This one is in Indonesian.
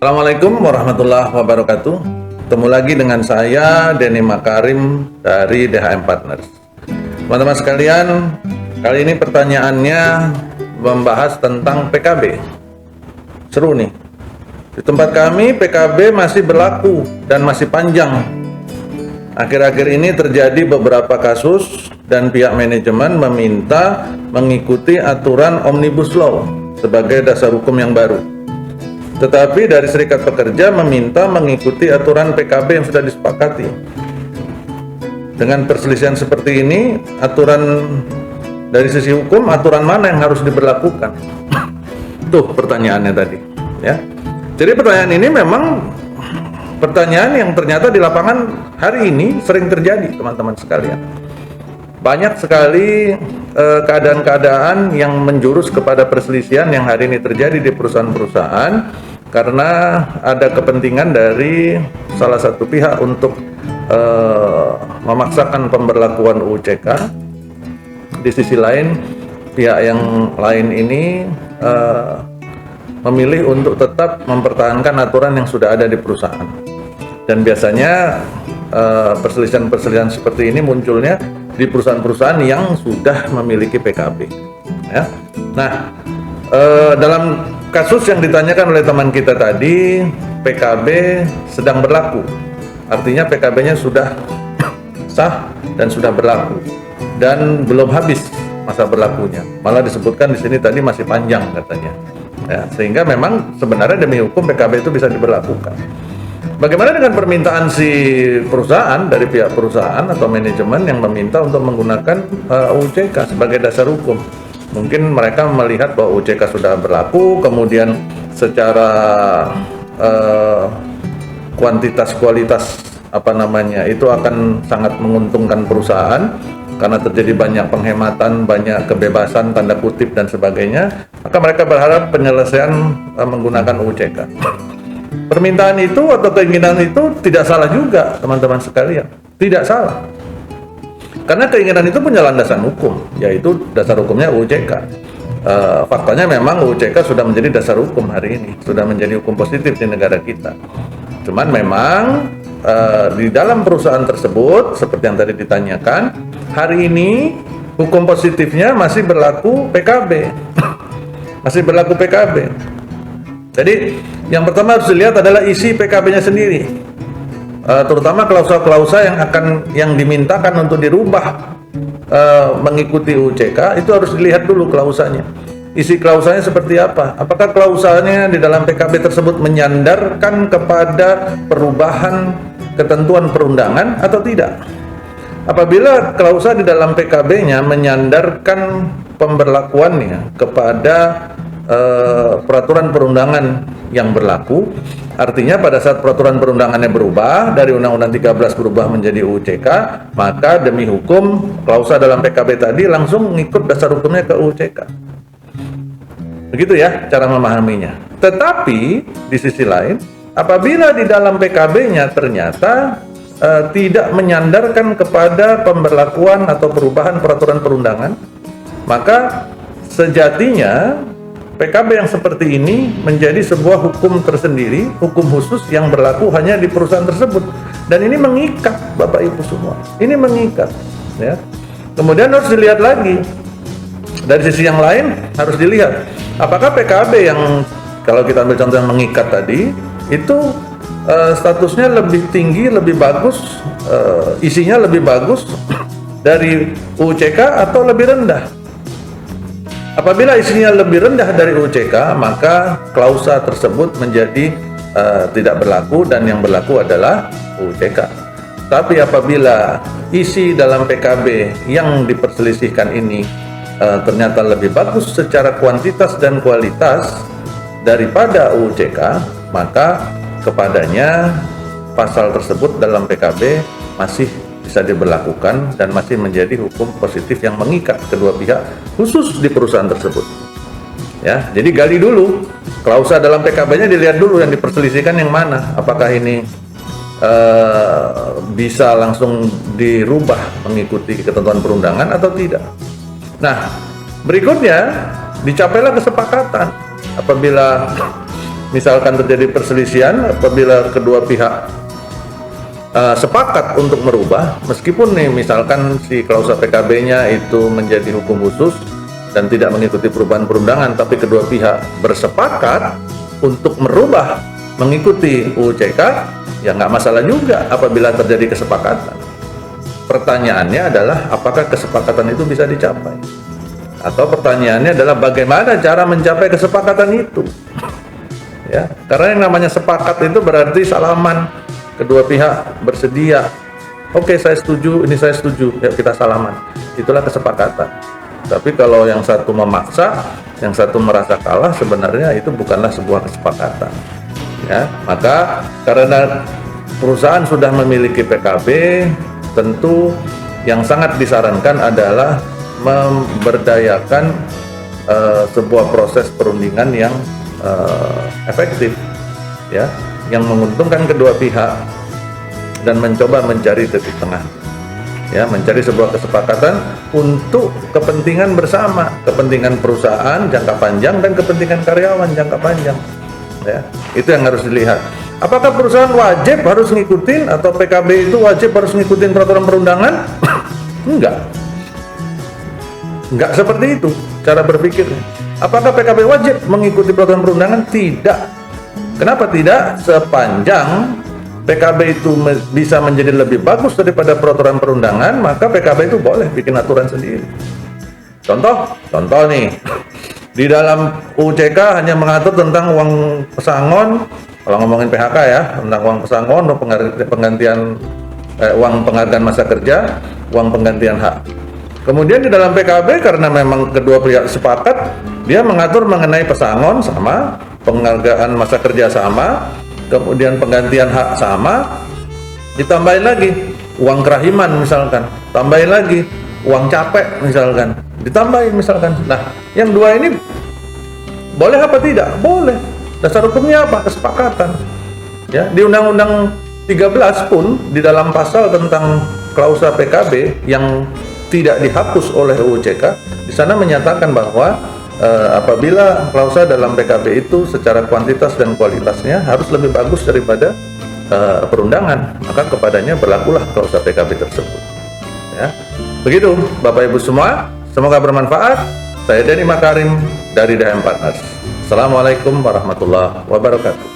Assalamualaikum warahmatullahi wabarakatuh. Ketemu lagi dengan saya Denny Makarim dari DHM Partners. Teman-teman sekalian, kali ini pertanyaannya membahas tentang PKB. Seru nih. Di tempat kami PKB masih berlaku dan masih panjang. Akhir-akhir ini terjadi beberapa kasus dan pihak manajemen meminta mengikuti aturan Omnibus Law sebagai dasar hukum yang baru. Tetapi dari Serikat Pekerja meminta mengikuti aturan PKB yang sudah disepakati. Dengan perselisihan seperti ini, aturan dari sisi hukum, aturan mana yang harus diberlakukan? Tuh pertanyaannya tadi, ya. Jadi pertanyaan ini memang pertanyaan yang ternyata di lapangan hari ini sering terjadi, teman-teman sekalian. Banyak sekali keadaan-keadaan yang menjurus kepada perselisihan yang hari ini terjadi di perusahaan-perusahaan karena ada kepentingan dari salah satu pihak untuk memaksakan pemberlakuan UU CK. Di sisi lain, pihak yang lain ini memilih untuk tetap mempertahankan aturan yang sudah ada di perusahaan. Dan biasanya perselisihan-perselisihan seperti ini munculnya di perusahaan-perusahaan yang sudah memiliki PKB, ya. Nah, dalam kasus yang ditanyakan oleh teman kita tadi, PKB sedang berlaku, artinya PKB-nya sudah sah dan sudah berlaku dan belum habis masa berlakunya, malah disebutkan di sini tadi masih panjang katanya, ya, sehingga memang sebenarnya demi hukum PKB itu bisa diberlakukan. Bagaimana dengan permintaan si perusahaan dari pihak perusahaan atau manajemen yang meminta untuk menggunakan UU CK sebagai dasar hukum? Mungkin mereka melihat bahwa UU CK sudah berlaku, kemudian secara kuantitas kualitas itu akan sangat menguntungkan perusahaan karena terjadi banyak penghematan, banyak kebebasan tanda kutip dan sebagainya. Maka mereka berharap penyelesaian menggunakan UU CK. Permintaan itu atau keinginan itu tidak salah juga, teman-teman sekalian. Tidak salah. Karena keinginan itu punya landasan hukum, yaitu dasar hukumnya UU CK. Faktanya memang UU CK sudah menjadi dasar hukum hari ini, sudah menjadi hukum positif di negara kita. Cuman memang di dalam perusahaan tersebut, seperti yang tadi ditanyakan, hari ini hukum positifnya masih berlaku PKB. Masih berlaku PKB. Jadi yang pertama harus dilihat adalah isi PKB-nya sendiri, terutama klausa-klausa yang dimintakan untuk dirubah mengikuti UU CK itu harus dilihat dulu klausanya. Isi klausanya seperti apa? Apakah klausanya di dalam PKB tersebut menyandarkan kepada perubahan ketentuan perundangan atau tidak? Apabila klausa di dalam PKB-nya menyandarkan pemberlakuannya kepada peraturan perundangan yang berlaku, artinya pada saat peraturan perundangannya berubah dari Undang-Undang 13 berubah menjadi UU CK, maka demi hukum klausa dalam PKB tadi langsung mengikut dasar hukumnya ke UU CK. Begitu ya cara memahaminya. Tetapi di sisi lain, apabila di dalam PKB-nya ternyata tidak menyandarkan kepada pemberlakuan atau perubahan peraturan perundangan, maka sejatinya PKB yang seperti ini menjadi sebuah hukum tersendiri, hukum khusus yang berlaku hanya di perusahaan tersebut. Dan ini mengikat Bapak Ibu semua. Ini mengikat, ya. Kemudian harus dilihat lagi dari sisi yang lain, harus dilihat apakah PKB yang kalau kita ambil contoh yang mengikat tadi itu statusnya lebih tinggi, lebih bagus, isinya lebih bagus dari UU CK atau lebih rendah. Apabila isinya lebih rendah dari UU CK, maka klausa tersebut menjadi tidak berlaku dan yang berlaku adalah UU CK. Tapi apabila isi dalam PKB yang diperselisihkan ini ternyata lebih bagus secara kuantitas dan kualitas daripada UU CK, maka kepadanya pasal tersebut dalam PKB masih bisa diberlakukan dan masih menjadi hukum positif yang mengikat kedua pihak khusus di perusahaan tersebut. Ya, jadi gali dulu klausa dalam PKB-nya, dilihat dulu yang diperselisihkan yang mana. Apakah ini bisa langsung dirubah mengikuti ketentuan perundangan atau tidak. Nah, berikutnya dicapailah kesepakatan. Apabila misalkan terjadi perselisihan, apabila kedua pihak sepakat untuk merubah, meskipun nih misalkan si klausa PKB-nya itu menjadi hukum khusus dan tidak mengikuti perubahan perundangan, tapi kedua pihak bersepakat untuk merubah mengikuti UU CK, ya nggak masalah juga apabila terjadi kesepakatan. Pertanyaannya adalah apakah kesepakatan itu bisa dicapai? Atau pertanyaannya adalah bagaimana cara mencapai kesepakatan itu? Ya, karena yang namanya sepakat itu berarti salaman, kedua pihak bersedia. Oke, saya setuju, ini saya setuju, ya kita salaman. Itulah kesepakatan. Tapi kalau yang satu memaksa, yang satu merasa kalah, sebenarnya itu bukanlah sebuah kesepakatan. Ya, maka karena perusahaan sudah memiliki PKB, tentu yang sangat disarankan adalah memberdayakan sebuah proses perundingan yang efektif, ya, yang menguntungkan kedua pihak dan mencoba mencari titik tengah, ya, mencari sebuah kesepakatan untuk kepentingan bersama, kepentingan perusahaan jangka panjang dan kepentingan karyawan jangka panjang, ya, itu yang harus dilihat. Apakah perusahaan wajib harus ngikutin atau PKB itu wajib harus ngikutin peraturan perundangan? Enggak seperti itu cara berpikirnya. Apakah PKB wajib mengikuti peraturan perundangan? Tidak. Kenapa tidak? Sepanjang PKB itu bisa menjadi lebih bagus daripada peraturan perundangan, maka PKB itu boleh bikin aturan sendiri. Contoh nih, di dalam UU CK hanya mengatur tentang uang pesangon, kalau ngomongin PHK ya, tentang uang pesangon, penggantian uang penghargaan masa kerja, uang penggantian hak. Kemudian di dalam PKB karena memang kedua pihak sepakat, dia mengatur mengenai pesangon sama, penghargaan masa kerja sama, kemudian penggantian hak sama, ditambahin lagi uang kerahiman misalkan, tambahin lagi uang capek misalkan, ditambahin misalkan. Nah, yang dua ini boleh apa tidak? Boleh. Dasar hukumnya apa? Kesepakatan. Ya, di Undang-Undang 13 pun di dalam pasal tentang klausa PKB yang tidak dihapus oleh UU CK, di sana menyatakan bahwa apabila klausa dalam PKB itu secara kuantitas dan kualitasnya harus lebih bagus daripada perundangan, maka kepadanya berlakulah klausa PKB tersebut. Ya, begitu Bapak Ibu semua, semoga bermanfaat. Saya Denny Makarim dari DM Partners. Assalamualaikum warahmatullahi wabarakatuh.